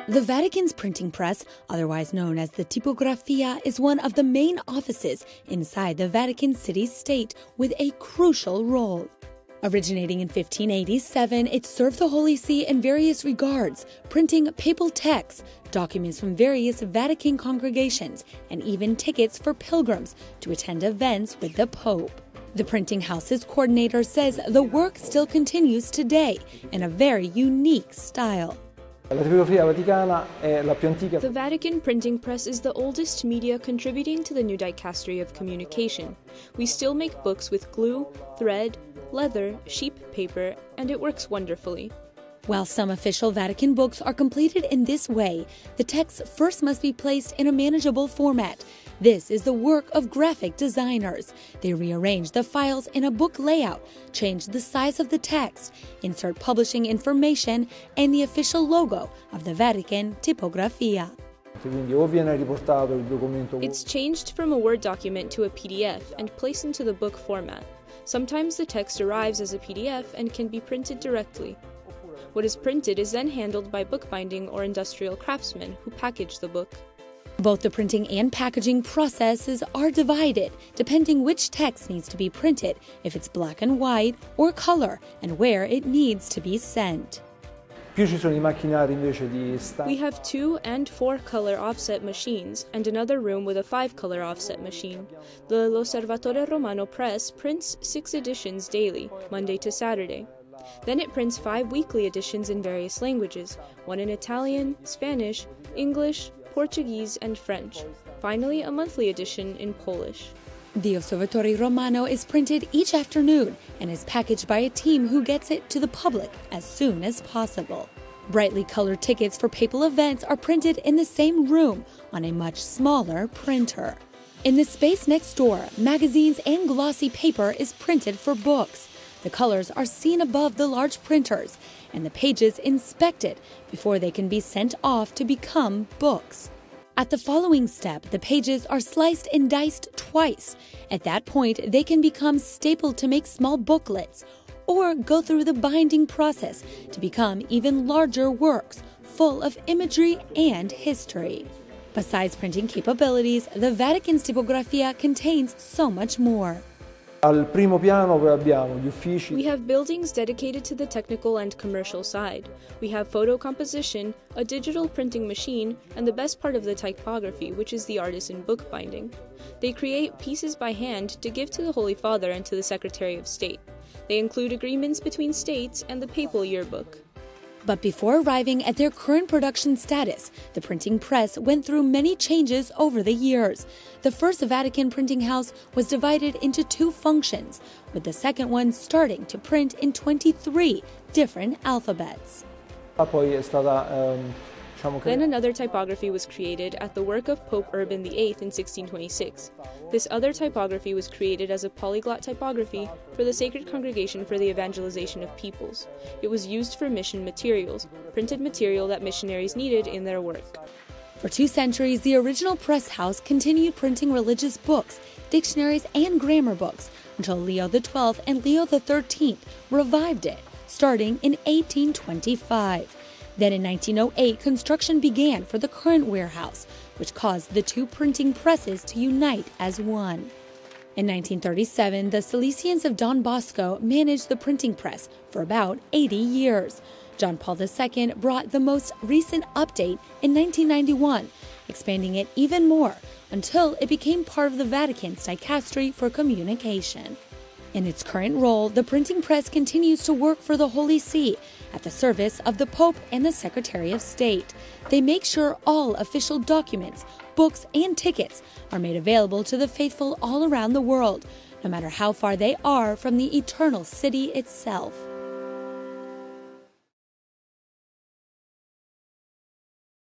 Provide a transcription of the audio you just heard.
The Vatican's printing press, otherwise known as the Tipografia, is one of the main offices inside the Vatican city-state with a crucial role. Originating in 1587, it served the Holy See in various regards, printing papal texts, documents from various Vatican congregations, and even tickets for pilgrims to attend events with the Pope. The printing house's coordinator says the work still continues today in a very unique style. The Vatican printing press is the oldest media contributing to the new dicastery of communication. We still make books with glue, thread, leather, sheep paper, and it works wonderfully. While some official Vatican books are completed in this way, the texts first must be placed in a manageable format. This is the work of graphic designers. They rearrange the files in a book layout, change the size of the text, insert publishing information, and the official logo of the Vatican Tipografia. It's changed from a Word document to a PDF and placed into the book format. Sometimes the text arrives as a PDF and can be printed directly. What is printed is then handled by bookbinding or industrial craftsmen who package the book. Both the printing and packaging processes are divided, depending which text needs to be printed, if it's black and white, or color, and where it needs to be sent. We have 2 and 4 color offset machines, and another room with a 5 color offset machine. The L'Osservatore Romano press prints 6 editions daily, Monday to Saturday. Then it prints 5 weekly editions in various languages, 1 in Italian, Spanish, English, Portuguese, and French. Finally, a monthly edition in Polish. The Osservatore Romano is printed each afternoon and is packaged by a team who gets it to the public as soon as possible. Brightly colored tickets for papal events are printed in the same room on a much smaller printer. In the space next door, magazines and glossy paper is printed for books. The colors are seen above the large printers, and the pages inspected before they can be sent off to become books. At the following step, the pages are sliced and diced twice. At that point, they can become stapled to make small booklets, or go through the binding process to become even larger works, full of imagery and history. Besides printing capabilities, the Vatican's Tipografia contains so much more. We have buildings dedicated to the technical and commercial side. We have photo composition, a digital printing machine, and the best part of the typography, which is the artisan bookbinding. They create pieces by hand to give to the Holy Father and to the Secretary of State. They include agreements between states and the papal yearbook. But before arriving at their current production status, the printing press went through many changes over the years. The first Vatican printing house was divided into 2 functions, with the second one starting to print in 23 different alphabets. Then another typography was created at the work of Pope Urban VIII in 1626. This other typography was created as a polyglot typography for the Sacred Congregation for the Evangelization of Peoples. It was used for mission materials, printed material that missionaries needed in their work. For 2 centuries, the original press house continued printing religious books, dictionaries, and grammar books until Leo XII and Leo XIII revived it, starting in 1825. Then in 1908, construction began for the current warehouse, which caused the 2 printing presses to unite as one. In 1937, the Salesians of Don Bosco managed the printing press for about 80 years. John Paul II brought the most recent update in 1991, expanding it even more until it became part of the Vatican's dicastery for communication. In its current role, the printing press continues to work for the Holy See at the service of the Pope and the Secretary of State. They make sure all official documents, books, and tickets are made available to the faithful all around the world, no matter how far they are from the eternal city itself.